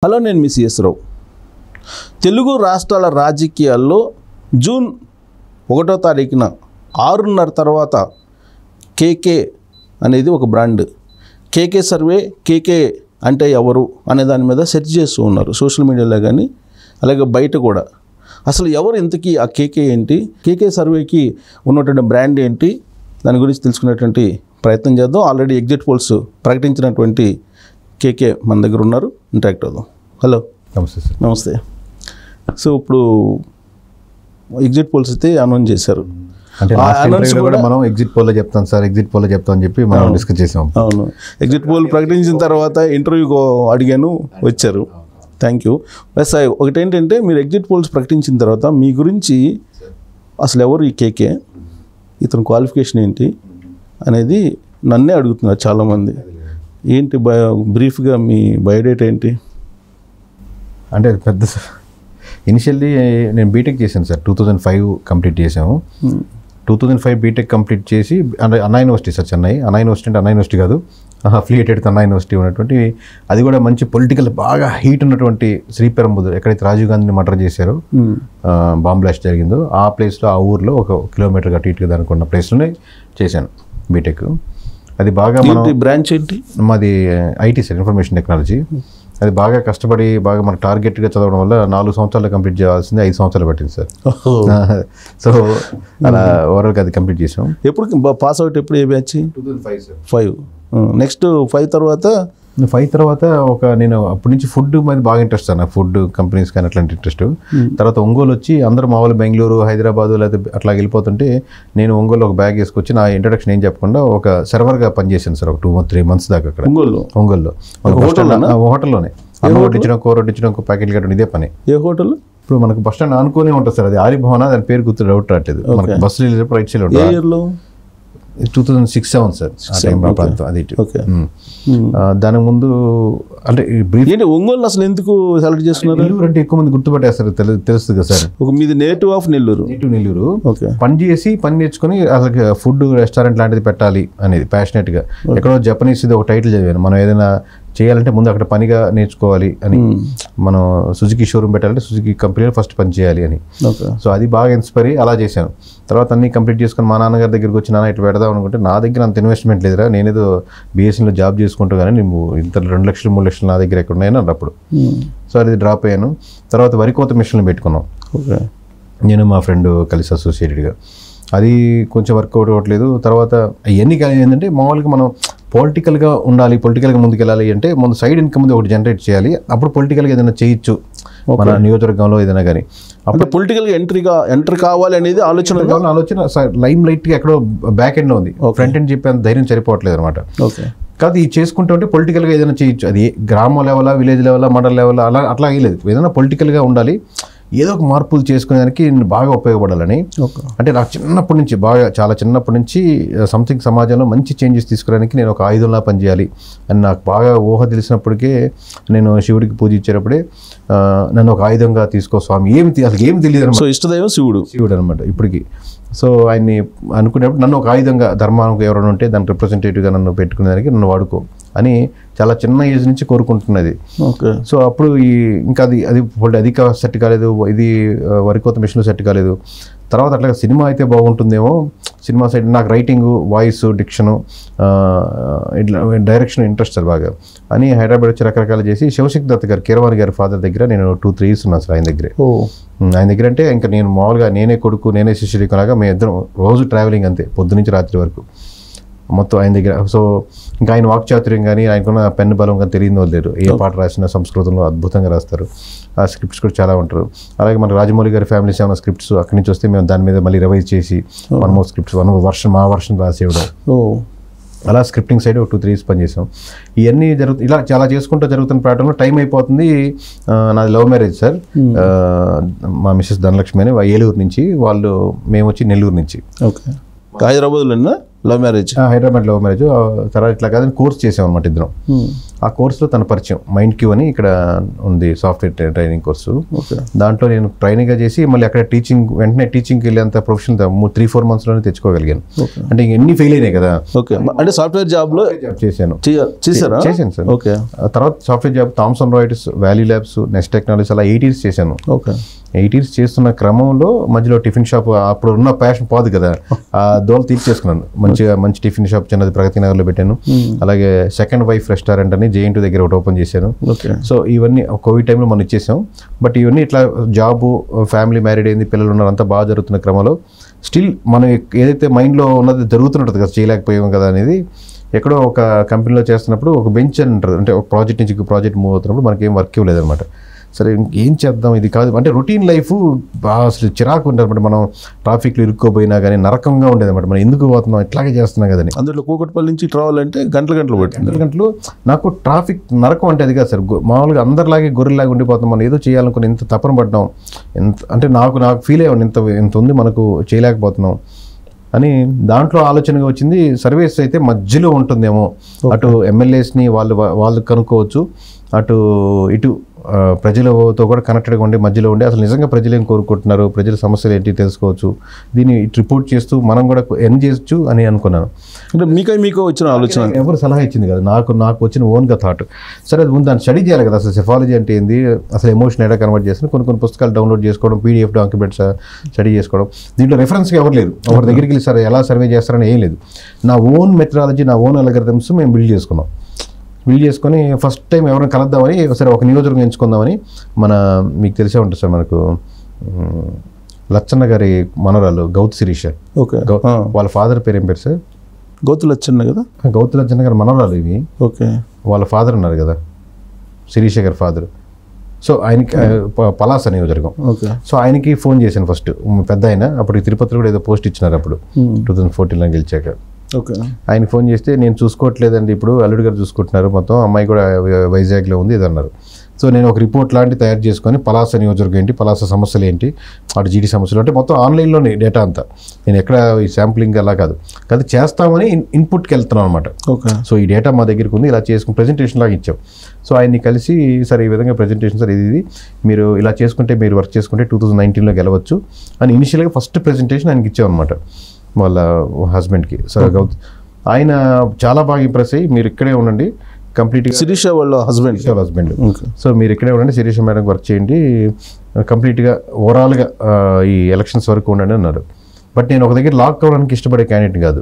Hello, నేను మీ CS రావు. తెలుగు రాష్ట్రాల రాజకీయాల్లో జూన్ 1వ తారీఖున 6:30 తర్వాత కేకే అనేది ఒక బ్రాండ్. కేకే సర్వే, కేకే అంటే ఎవరు అనే దాని మీద సెర్చ్ చేస్తూ ఉన్నారు సోషల్ మీడియాలో కానీ అలాగే బయట కూడా. అసలు ఎవరు ఇంతకీ ఆ కేకే ఏంటి, కేకే సర్వేకి ఉన్నటువంటి బ్రాండ్ ఏంటి, దాని గురించి తెలుసుకునేటువంటి ప్రయత్నం చేద్దాం. ఆల్రెడీ ఎగ్జిట్ పోల్స్ ప్రకటించినటువంటి కేకే మన దగ్గర ఉన్నారు, ఇంటరాక్ట్ అవుదాం. హలో, నమస్తే సార్. నమస్తే. సో ఇప్పుడు ఎగ్జిట్ పోల్స్ అయితే అనౌన్స్ చేశారు. అంటే కూడా మనం ఎగ్జిట్ పోల్లో చెప్తాం సార్, ఎగ్జిట్ పోల్లో చెప్తాం అని చెప్పి మనం డిస్కస్ చేసాం. అవును, ఎగ్జిట్ పోల్ ప్రకటించిన తర్వాత ఇంటర్వ్యూకి అడిగాను, వచ్చారు. Thank you. ప్లస్ ఒకటి ఏంటంటే, మీరు ఎగ్జిట్ పోల్స్ ప్రకటించిన తర్వాత మీ గురించి అసలు ఎవరు ఈ కేకే, ఇతని క్వాలిఫికేషన్ ఏంటి అనేది నన్నే అడుగుతున్నారు చాలామంది. ఏంటి బ్రీఫ్గా మీ బయోడేటా ఏంటి? అంటే పెద్ద ఇనిషియల్లీ నేను బీటెక్ చేశాను సార్. 2005 కంప్లీట్ చేసాము. 2005 బీటెక్ కంప్లీట్ చేసి అన్నా యూనివర్సిటీ సార్, చెన్నై అన్నా యూనివర్సిటీ. అంటే అన్నా యూనివర్సిటీ కాదు, అఫిలియేటెడ్ అన్నా యూనివర్సిటీ ఉన్నటువంటి, అది కూడా మంచి పొలిటికల్ బాగా హీట్ ఉన్నటువంటి శ్రీపెరంబుదూర్, ఎక్కడైతే రాజీవ్ గాంధీని మర్డర్ చేశారో, బాంబ్ బ్లాస్ట్ జరిగిందో ఆ ప్లేస్లో, ఆ ఊర్లో 1 కిలోమీటర్ అటు ఇటుగా దానికి ఉన్న ప్లేస్లోనే చేశాను బీటెక్. అది బాగా బ్రాంచ్ ఏంటి? మాది ఐటీ సార్, ఇన్ఫర్మేషన్ టెక్నాలజీ. అది బాగా కష్టపడి బాగా మన టార్గెట్గా చదవడం వల్ల 4 సంవత్సరాలు కంప్లీట్ చేయాల్సింది 5 సంవత్సరాలు పట్టింది సార్. సో అలా ఓవరాల్గా అది కంప్లీట్ చేసాం. ఎప్పుడు పాస్ అవుట్, ఎప్పుడు ఏ బ్యాచ్? 2005 సార్. 5. నెక్స్ట్ 5 తర్వాత నేను అప్పటి నుంచి ఫుడ్ మీద బాగా ఇంట్రెస్ట్ సార్. నాకు ఫుడ్ కంపెనీస్ కానీ అట్లాంటి ఇంట్రెస్ట్. తర్వాత ఒంగోలు వచ్చి, అందరూ మామూలు బెంగళూరు, హైదరాబాదు లేకపోతే అట్లా వెళ్ళిపోతుంటే, నేను ఒంగోలు ఒక బ్యాగ్ వేసుకొచ్చి నా ఇంట్రడక్షన్ ఏం చెప్పకుండా ఒక సర్వర్గా పనిచేశాను సార్. ఒక 2-3 months దాకా అక్కడ ఒంగోలులో హోటల్లోనే. అన్నం వడ్డించడం, కూర వడ్డించడం, ప్యాకెట్లు కట్టడం, ఇదే పని. ఏ హోటల్? ఇప్పుడు మనకు బస్ స్టాండ్ అనుకునే ఉంటుంది సార్, అది ఆరిభవన, దాని పేరు గుర్తు డౌట్ రావట్లేదు. మనకు బస్సులు వెళ్ళేటప్పుడు రైట్ సైడ్ ఉంటుంది. 2006-07 సార్ ఆ టైంలో ప్రాంతం అది. దాని ముందు అంటే ఒంగోలు అసలు ఎందుకు సెలెక్ట్ చేస్తున్నారు? నెల్లూరు అంటే ఎక్కువ మంది గుర్తుపట్టేస్తారు, తెలుస్తుంది కదా సార్. మీది నేటివ్ ఆఫ్ నెల్లూరు? నెల్లూరు. పని నేర్చుకుని అసలు ఫుడ్ రెస్టారెంట్ లాంటిది పెట్టాలి అనేది ప్యాషనెట్గా. ఎక్కడో జపనీస్ ఇది ఒక టైటిల్ చదివాను, మనం ఏదైనా చేయాలంటే ముందు అక్కడ పనిగా నేర్చుకోవాలి అని. మనం సుజుకి షోరూమ్ పెట్టాలంటే సుజుకి కంపెనీలో ఫస్ట్ పని చేయాలి అని. సో అది బాగా ఇన్స్పైర్ అలా చేశాను. తర్వాత అన్ని కంప్లీట్ చేసుకుని మా నాన్నగారి దగ్గరికి వచ్చి, నాన్న ఇట్లా పెడదాం అనుకుంటే, నా దగ్గర అంత ఇన్వెస్ట్మెంట్ లేదురా, నేనేదో బీఎస్సీలో జాబ్ చేసుకుంటూ కానీ నువ్వు ఇంత 2 లక్షలు 3 లక్షలు నా దగ్గర ఎక్కడ ఉన్నాయని అన్నప్పుడు. సో అది డ్రాప్ అయ్యాను. తర్వాత వరి కోత మిషన్లు పెట్టుకున్నాం నేను మా ఫ్రెండ్ కలిసి అసోసియేటెడ్గా. అది కొంచెం వర్కౌట్ అవ్వట్లేదు. తర్వాత అవన్నీ కానీ ఏంటంటే, మామూలుగా మనం పొలిటికల్గా ఉండాలి, పొలిటికల్గా ముందుకెళ్ళాలి అంటే ముందు సైడ్ ఇన్కమ్ ఒకటి జనరేట్ చేయాలి. అప్పుడు పొలిటికల్గా ఏదైనా చేయొచ్చు మన నియోజకవర్గంలో ఏదైనా కానీ. అప్పుడు పొలిటికల్గా ఎంటర్ కావాలి అనేది ఆలోచన లైమ్ లైట్గా ఎక్కడో బ్యాక్ ఎండ్లో ఉంది. ఫ్రంట్ ఎండ్ చెప్పేంత ధైర్యం సరిపోవట్లేదు అనమాట. కాదు, ఇది చేసుకుంటూ ఉంటే పొలిటికల్గా ఏదైనా చేయొచ్చు. అది గ్రామం level, village level, mandal level అట్లా అయ్యలేదు. ఏదైనా పొలిటికల్గా ఉండాలి, ఏదో ఒక మార్పులు చేసుకునేదానికి బాగా ఉపయోగపడాలని. అంటే నాకు చిన్నప్పటి నుంచి, చాలా చిన్నప్పటి నుంచి సంథింగ్ సమాజంలో మంచి చేంజెస్ తీసుకురావడానికి నేను ఒక ఆయుధంలా పనిచేయాలి అని నాకు బాగా ఊహ తెలిసినప్పటికే, నేను శివుడికి పూజ ఇచ్చేటప్పుడే నన్ను ఒక ఆయుధంగా తీసుకో స్వామి, అసలు ఏమి తెలియదు. సో ఇష్టదైవం శివుడు అనమాట ఇప్పటికి. సో ఆయన్ని అనుకునేప్పుడు నన్ను ఒక ఆయుధంగా, ధర్మానికి ఎవరైనా ఉంటే దాని రిప్రజెంటేటివ్గా నన్ను పెట్టుకునేదానికి నన్ను వాడుకో అని చాలా చిన్న ఏజ్ నుంచి కోరుకుంటున్నది. సో అప్పుడు ఇంకా అది సెట్ కాలేదు, ఇది వరికోత మిషన్లో సెట్ కాలేదు. తర్వాత అట్లా సినిమా అయితే బాగుంటుందేమో, సినిమా సైడ్ నాకు రైటింగ్, వాయిస్, డిక్షను, ఇట్లా డైరెక్షన్ ఇంట్రెస్ట్ సార్ బాగా అని హైదరాబాద్ వచ్చి రకరకాలు చేసి, శివశక్తి దత్ గారు, కీరవాణి గారి ఫాదర్ దగ్గర నేను 2-3 years ఉన్నాను సార్ ఆయన దగ్గరే. ఆయన దగ్గర అంటే ఇంకా నేను మామూలుగా నేనే కొడుకు, నేనే శిష్యుడిలాగా మేము ఇద్దరం రోజు ట్రావెలింగ్ అంతే, పొద్దునుంచి రాత్రి వరకు మొత్తం ఆయన దగ్గర. సో ఇంకా ఆయన వాక్చాతుర్యం కానీ, ఆయనకున్న పెన్ను బలం కానీ తెలియని వాళ్ళు లేరు. ఏ పాట రాసినా సంస్కృతంలో అద్భుతంగా రాస్తారు. ఆ స్క్రిప్ట్స్ కూడా చాలా ఉంటారు. అలాగే మన రాజమౌళి గారి ఫ్యామిలీస్ ఏమైనా స్క్రిప్ట్స్ అక్కడి నుంచి వస్తే మేము దాని మీద మళ్ళీ రివైజ్ చేసి స్క్రిప్ట్స్ మా వర్షన్ రాసేయడం. అలా స్క్రిప్టింగ్ సైడ్ 2-3 years పనిచేసాం. ఇవన్నీ ఇలా చాలా చేసుకుంటూ జరుగుతున్న ప్రాంతంలో టైం అయిపోతుంది. నాది లవ్ మ్యారేజ్ సార్. మా మిస్సెస్ ధనలక్ష్మి అని ఏలూరు నుంచి, మేము వచ్చి నెల్లూరు నుంచి. హైదరాబాద్లో love marriage, Hyderabad love marriage. తర్వాత ఇట్లా కాదని కోర్స్ చేసాం అనమాట ఇద్దరం. ఆ కోర్సులో తన పరిచయం మైండ్ క్యూ అని ఇక్కడ ఉంది సాఫ్ట్వేర్ ట్రైనింగ్ కోర్సు. దాంట్లో నేను ట్రైనింగ్గా చేసి మళ్ళీ అక్కడ టీచింగ్ వెంటనే టీచింగ్కి వెళ్ళేంత ప్రొఫెషనల్ 3-4 monthsలోనే తెచ్చుకోగలిగాను. అంటే ఎన్ని ఫెయిల్ అయినాయి కదా. ఓకే, అంటే సాఫ్ట్వేర్ జాబ్లో చేశాను. చేశాను సార్. ఓకే. తర్వాత software job Thomson Reuters, Valley Labs, Next Technologies అలా 8 years చేశాను. ఓకే. 8 years చేస్తున్న క్రమంలో మధ్యలో టిఫిన్ షాప్, అప్పుడు ఉన్న ప్యాషన్ పోదు కదా, ఆ దోలు తీర్చేసుకున్నాను. మంచి టిఫిన్ షాప్ చిన్నది ప్రగతి నగర్లో పెట్టాను. అలాగే సెకండ్ వైఫ్ రెస్టారెంట్ అని JNT దగ్గర ఒకటి ఓపెన్ చేశాను. సో ఇవన్నీ కోవిడ్ టైంలో మనం ఇచ్చేసాం. బట్ ఇవన్నీ ఇట్లా జాబు, ఫ్యామిలీ మ్యారీడ్ అయింది, పిల్లలు ఉన్నారు, అంతా బాగా జరుగుతున్న క్రమంలో స్టిల్ మనం ఏదైతే మైండ్లో ఉన్నది జరుగుతుంటుంది కదా, చేయలేకపోయాం కదా అనేది, ఎక్కడో ఒక కంపెనీలో చేస్తున్నప్పుడు ఒక బెంచ్ అంటారు, అంటే ఒక ప్రాజెక్ట్ నుంచి ప్రాజెక్ట్ మూవ్ అవుతున్నప్పుడు మనకి ఏం వర్క్ ఇవ్వలేదన్నమాట. సరే ఏం చేద్దాం, ఇది కాదు అంటే రొటీన్ లైఫ్ అసలు చిరాకు ఉంటుంది అనమాట. మనం ట్రాఫిక్లో ఇరుక్కోపోయినా కానీ నరకంగా ఉండేది అనమాట. మనం ఎందుకు పోతున్నాం, ఇట్లాగే చేస్తున్నాం కదని. అందులో కూకట్పల్లి నుంచి ట్రావెల్ అంటే గంటలు పట్టింది. గంటలు నాకు ట్రాఫిక్ నరకం అంటే అది కాదు సార్. మామూలుగా అందరిలాగే గొర్రెలాగా ఉండిపోతాం. మనం ఏదో చేయాలనుకుని ఇంత తపన పడ్డాం, అంటే నాకు ఫీల్ అయ్యాను, ఇంత ఉంది మనకు, చేయలేకపోతున్నాం అని. దాంట్లో ఆలోచనగా వచ్చింది సర్వీస్ అయితే మధ్యలో ఉంటుందేమో, అటు ఎమ్మెల్యేస్ని వాళ్ళు కనుక్కోవచ్చు, ఇటు ప్రజలతో కూడా కనెక్టెడ్గా ఉండి మధ్యలో ఉండి అసలు నిజంగా ప్రజలు ఏం కోరుకుంటున్నారు, ప్రజల సమస్యలు ఏంటి తెలుసుకోవచ్చు, దీన్ని రిపోర్ట్ చేస్తూ మనం కూడా ఎన్ చేయొచ్చు అని అనుకున్నాను. అంటే మీకు వచ్చిన ఆలోచన ఎవరు సలహా ఇచ్చింది కదా, నాకు వచ్చిన ఓన్గా థాట్. సరే అది ముందు దాన్ని స్టడీ చేయాలి కదా, అసలు సెఫాలజీ అంటే ఏంది, అసలు ఎమోషన్ ఎలా కన్వర్ట్ చేస్తాను, కొన్ని పుస్తకాలు డౌన్లోడ్ చేసుకోవడం, PDF డాక్యుమెంట్స్ స్టడీ చేసుకోవడం. దీంట్లో రెఫరెన్స్గా ఎవరు లేరు, ఎవరి దగ్గరికి వెళ్ళి సరే ఎలా సర్వే చేస్తారని ఏం లేదు. నా ఓన్ మెథడాలజీ, నా ఓన్ అల్గారిథమ్స్ మేము బిల్డ్ చేసుకొని ఫస్ట్ టైం ఎవరైనా కలుద్దామని, సరే ఒక నియోజకవర్గం ఎంచుకుందామని, మీకు తెలిసే ఉంటుంది సార్, మనకు లచ్చన్న గారి మనవరాలు గౌతు శిరీష. ఓకే. వాళ్ళ ఫాదర్ పేరు ఏం పేరు సార్? గౌతు లచ్చన్న కదా. గౌతు లచ్చన్న గారి మనవరాలు ఇవి. ఓకే. వాళ్ళ ఫాదర్ ఉన్నారు కదా, శిరీష గారి ఫాదర్. సో ఆయనకి పలాస నియోజకవర్గం. ఓకే. సో ఆయనకి ఫోన్ చేశాను ఫస్ట్, పెద్ద ఆయన. అప్పుడు తిరుపతిలో కూడా ఏదో పోస్ట్ ఇచ్చినారు అప్పుడు 2014లో గెలిచాక. ఓకే. ఆయన ఫోన్ చేస్తే నేను చూసుకోవట్లేదండి, ఇప్పుడు అల్లుడు గారు చూసుకుంటున్నారు, మొత్తం అమ్మాయి కూడా వైజాగ్లో ఉంది ఇది అన్నారు. సో నేను ఒక రిపోర్ట్ లాంటి తయారు చేసుకొని పలాస నియోజకవర్గం ఏంటి, పలాస సమస్యలు ఏంటి, అటు జీడీ సమస్యలు అంటే మొత్తం ఆన్లైన్లోనే డేటా అంతా. నేను ఎక్కడ ఈ శాంప్లింగ్ అలా కాదు చేస్తామని ఇన్పుట్కి వెళ్తున్నాం అనమాట. ఓకే. సో ఈ డేటా మా దగ్గరికి ఉంది, ఇలా చేసుకుని ప్రెజెంటేషన్ లాగా ఇచ్చాం. సో ఆయన్ని కలిసి సరే ఈ విధంగా ప్రెజెంటేషన్ సార్ ఇది మీరు ఇలా చేసుకుంటే, మీరు వర్క్ చేసుకుంటే 2019లో గెలవచ్చు అని ఇనిషియల్గా ఫస్ట్ ప్రెజెంటేషన్ ఆయనకి ఇచ్చాం అనమాట, వాళ్ళ హస్బెండ్కి. సరే గౌత్ ఆయన చాలా బాగా ఇంప్రెస్ అయ్యి, మీరు ఇక్కడే ఉండండి కంప్లీట్గా, శిరీష వాళ్ళ హస్బెండ్. సో మీరు ఇక్కడే ఉండండి, శిరీష మేడం వర్క్ చేయండి, కంప్లీట్గా ఓవరాల్గా ఈ ఎలక్షన్స్ వరకు ఉండండి అన్నారు. బట్ నేను ఒక దగ్గర లాక్ అవ్వడానికి ఇష్టపడే క్యాండిడేట్ కాదు.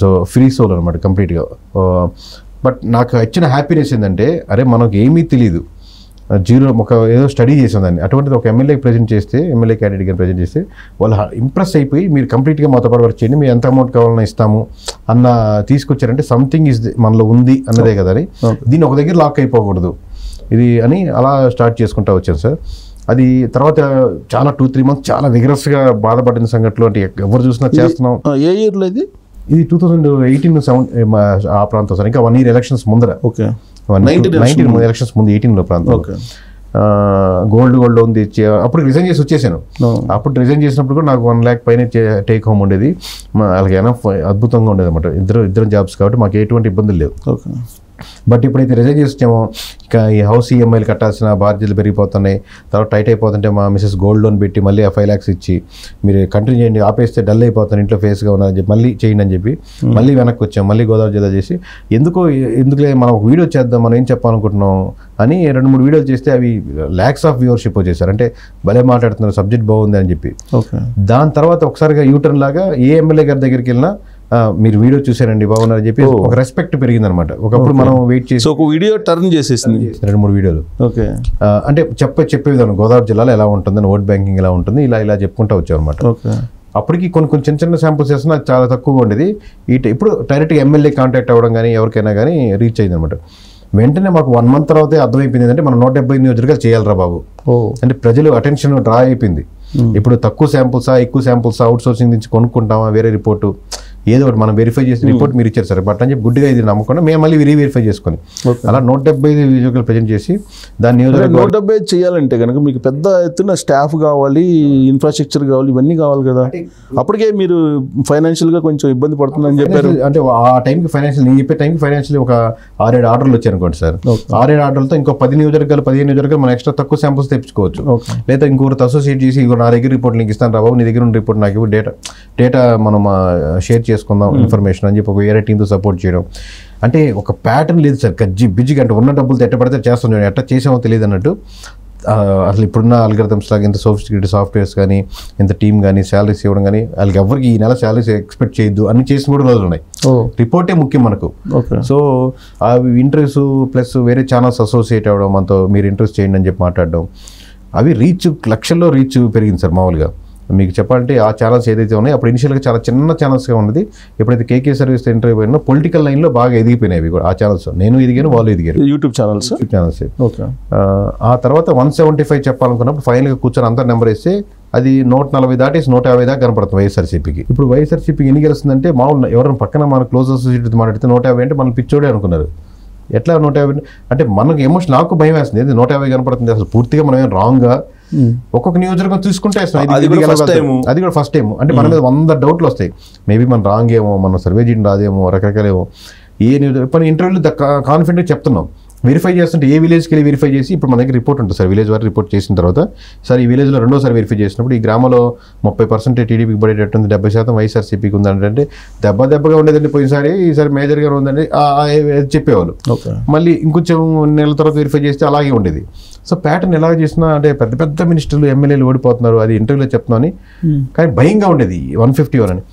సో ఫ్రీ సోల్ అనమాట కంప్లీట్గా. బట్ నాకు ఇచ్చిన హ్యాపీనెస్ ఏంటంటే, అరే మనకు ఏమీ తెలియదు, జీరో ఒక ఏదో స్టడీ చేసిందని, అటువంటిది ఒక ఎమ్మెల్యేకి ప్రజెంట్ చేస్తే, ఎమ్మెల్యే క్యాండిడేట్గా ప్రజెంట్ చేస్తే వాళ్ళు ఇంప్రెస్ అయిపోయి మీరు కంప్లీట్గా మాతో పాటు వర్క్ చేయండి, మీరు ఎంత అమౌంట్ కావాలన్నా ఇస్తాము అన్న తీసుకొచ్చారంటే సంథింగ్ ఇస్ మనలో ఉంది అన్నదే కదా అని. దీన్ని ఒక దగ్గర లాక్ అయిపోకూడదు ఇది అని అలా స్టార్ట్ చేసుకుంటూ వచ్చాను సార్. అది తర్వాత చాలా 2-3 months చాలా విగ్రస్గా బాధపడిన సంఘటనలు, అంటే ఎవరు చూసినా చేస్తున్నాం. ఏ ఇయర్లో ఇది? 2018 ఆ ప్రాంతం సార్, ఇంకా 1 year ఎలక్షన్స్ ముందర. ఓకే. 19 ఎలక్షన్స్ ముందు 18లో ప్రాంతం. గోల్డ్ ఉంది, అప్పుడు రిజైన్ చేసి వచ్చేసాను. అప్పుడు రిజైన్ చేసినప్పుడు కూడా నాకు 1 lakh పైన టేక్ హోమ్ ఉండేది, వాళ్ళకి ఎనఫ్ అద్భుతంగా ఉండేది అనమాట. ఇద్దరు జాబ్స్ కాబట్టి మాకు ఎటువంటి ఇబ్బందులు లేవు. ఓకే. బట్ ఇప్పుడైతే రిజైన్ చేసి వచ్చామో ఇక ఈ హౌస్ EMIలు కట్టాల్సిన బాధ్యతలు పెరిగిపోతున్నాయి. తర్వాత టైట్ అయిపోతుంటే మా మిసెస్ గోల్డ్ లోన్ పెట్టి మళ్ళీ ఆ 5 lakhs ఇచ్చి మీరు కంటిన్యూ చేయండి, ఆపేస్తే డల్ అయిపోతాను, ఇంట్లో ఫేస్గా ఉన్నారని చెప్పి మళ్ళీ చేయండి అని చెప్పి మళ్ళీ వెనక్కి వచ్చాం. మళ్ళీ గోదావరి జిల్లా చేసి ఎందుకులే మనం ఒక వీడియో చేద్దాం, మనం ఏం చెప్పాలనుకుంటున్నాం అని 2-3 వీడియోలు చేస్తే అవి lakhs of వ్యూవర్షిప్ వచ్చేసారు. అంటే భలే మాట్లాడుతున్నారు, సబ్జెక్ట్ బాగుంది అని చెప్పి. దాని తర్వాత ఒకసారిగా యూటర్న్ లాగా ఏ ఎమ్మెల్యే గారి దగ్గరికి వెళ్ళినా మీరు వీడియో చూసారండి బాగున్నారని చెప్పి ఒక రెస్పెక్ట్ పెరిగింది అనమాట. ఒకప్పుడు మనం వెయిట్ చేసి ఒక వీడియో టర్న్ చేసేసింది 2-3 వీడియోలు. ఓకే. అంటే చెప్పే విధానం గోదావరి జిల్లాలో ఎలా ఉంటుందని, ఓట్ బ్యాంకింగ్ ఎలా ఉంటుంది, ఇలా చెప్పుకుంటూ వచ్చాం అనమాట. అప్పటికి కొన్ని చిన్న శాంపుల్స్ చేస్తున్నా చాలా తక్కువగా ఉండేది. ఇప్పుడు డైరెక్ట్గా ఎమ్మెల్యే కాంటాక్ట్ అవ్వడం కానీ ఎవరికైనా కానీ రీచ్ అయింది అనమాట. వెంటనే మాకు 1 month తర్వాత అర్థమైపోయింది అంటే మనం 170 నియోజకవర్గాలు చేయాలరా బాబు. అంటే ప్రజలు అటెన్షన్ డ్రా అయిపోయింది. ఇప్పుడు తక్కువ శాంపుల్సా ఎక్కువ శాంపుల్సా, అవుట్ సోర్సింగ్ నుంచి కొనుక్కుంటామా, వేరే రిపోర్టు, ఏదో ఒకటి మనం వెరిఫై చేసి రిపోర్ట్ మీరు ఇచ్చారు సార్ బట్ అని చెప్పి గుడ్డిగా ఇది నమ్మకుండా మేము మళ్ళీ రీవెరిఫై చేసుకొని అలా 175 నియోజకవర్గాలు ప్రజెంట్ చేసి దాని 175 చేయాలంటే కనుక మీకు పెద్ద ఎత్తున స్టాఫ్ కావాలి, ఇన్ఫ్రాస్ట్రక్చర్ కావాలి, ఇవన్నీ కావాలి కదా. అప్పటికే మీరు ఫైనాన్షియల్గా కొంచెం ఇబ్బంది పడుతుందని చెప్పారు. అంటే ఆ టైంకి ఫైనాన్షియల్ నేను చెప్పే టైంకి ఫైనాన్షియల్ ఒక 6-7 ఆర్డర్లు వచ్చాయి అనుకోండి సార్. 6-7 ఆర్డర్లతో ఇంకో 10 నియోజకవర్గాలు 15 నియోజకవర్గాలు మనం ఎక్స్ట్రా తక్కువ శాంపుల్స్ తెప్పించుకోవచ్చు. లేదా ఇంకొకరితో అసోసియేట్ చేసి నా దగ్గర రిపోర్ట్ నీకు ఇస్తాను రాబాబు, నీ దగ్గర ఉన్న రిపోర్ట్ నాకు డేటా మనం షేర్ చేసుకుందాం ఇన్ఫర్మేషన్ అని చెప్పి ఒక వేరే టీంతో సపోర్ట్ చేయడం. అంటే ఒక ప్యాటర్న్ లేదు సార్, బిజీగా అంటే ఉన్న డబ్బులతో ఎట్ట పడితే చేస్తాం, ఎట్లా చేసామో తెలియదు అన్నట్టు. అసలు ఇప్పుడున్న అల్గరిథమ్స్ లాగా ఇంత సోఫిస్టికేటెడ్ సాఫ్ట్వేర్స్ కానీ ఇంత టీమ్ కానీ శాలరీస్ ఇవ్వడం కానీ వాళ్ళకి ఎవరికి ఈ నెల శాలరీస్ ఎక్స్పెక్ట్ చేయొద్దు అన్ని చేసిన కూడా రోజులు ఉన్నాయి. రిపోర్టే ముఖ్యం మనకు. సో అవి ఇంటర్వ్యూస్ ప్లస్ వేరే ఛానల్స్ అసోసియేట్ అవ్వడం, మనతో మీరు ఇంటర్వ్యూస్ చేయండి అని చెప్పి మాట్లాడడం, అవి లక్షల్లో రీచ్ పెరిగింది సార్. మామూలుగా మీకు చెప్పాలంటే ఆ ఛానల్స్ ఏదైతే ఉన్నాయో అప్పుడు ఇనిషియల్గా చాలా చిన్న ఛానల్స్గా ఉన్నది. ఎప్పుడైతే కేకే సర్వీస్ ఇంటర్వ్యూ అయినా పొలిటికల్ లైన్లో బాగా ఎదిగిపోయినాయి కూడా ఆ ఛానల్స్. నేను ఎదిగాను, వాళ్ళు ఎదిగారు. YouTube channels. ఆ తర్వాత 175 చెప్పాలనుకున్నప్పుడు ఫైనల్గా కూర్చొని అంతా నెంబర్ వేస్తే అది 140 దాటేసి 150 దాకా కనపడుతుంది వైఎస్ఆర్సీపీకి. ఇప్పుడు వైఎస్ఆర్సీపీకి ఎన్ని గెలుస్తుందంటే మామూలు ఎవరైనా పక్కన మన క్లోజ్ అసోసియేట్ మాట్లాడితే 150 అంటే మనం పిచ్చోడే అనుకున్నారు. ఎట్లా 150 అంటే మనకు ఎమోషన్, నాకు భయం వేస్తుంది. 150 కనపడుతుంది అసలు పూర్తిగా మనం ఏం రాంగ్గా ఒక్కొక్క నియోజకవర్గం చూసుకుంటే అది కూడా ఫస్ట్ టైం. అంటే మన మీద 100 డౌట్లు వస్తాయి. మేబీ మనం రాంగ్ ఏమో, మనం సర్వే చేయడం రాదేమో, రకరకాలేమో. ఏ నియోజకవర్గం ఇంటర్వ్యూలు కాన్ఫిడెంట్గా చెప్తున్నాం. వెరిఫై చేస్తుంటే ఏ విలేజ్కి వెళ్ళి వెరిఫై చేసి ఇప్పుడు మన దగ్గర రిపోర్ట్ ఉంటుంది సార్. విలేజ్ వారు రిపోర్ట్ చేసిన తర్వాత సార్ ఈ విలేజ్లో రెండోసారి వెరిఫై చేసినప్పుడు ఈ గ్రామంలో 30% టీడీపీకి పడేటట్టుంది, 70% వైఎస్ఆర్సీపీకి ఉందంటే దెబ్బగా ఉండేదండి పోయినసారి, ఈసారి మేజర్గా ఉందండి చెప్పేవాళ్ళు. మళ్ళీ ఇంకొంచెం నెలల తర్వాత వెరిఫై చేస్తే అలాగే ఉండేది. సో ప్యాటర్న్ ఎలాగ చేసినా అంటే పెద్ద పెద్ద మినిస్టర్లు ఎమ్మెల్యేలు ఓడిపోతున్నారు, అది ఇంటర్వ్యూలో చెప్తున్నాను కానీ భయంగా ఉండేది 151 అని.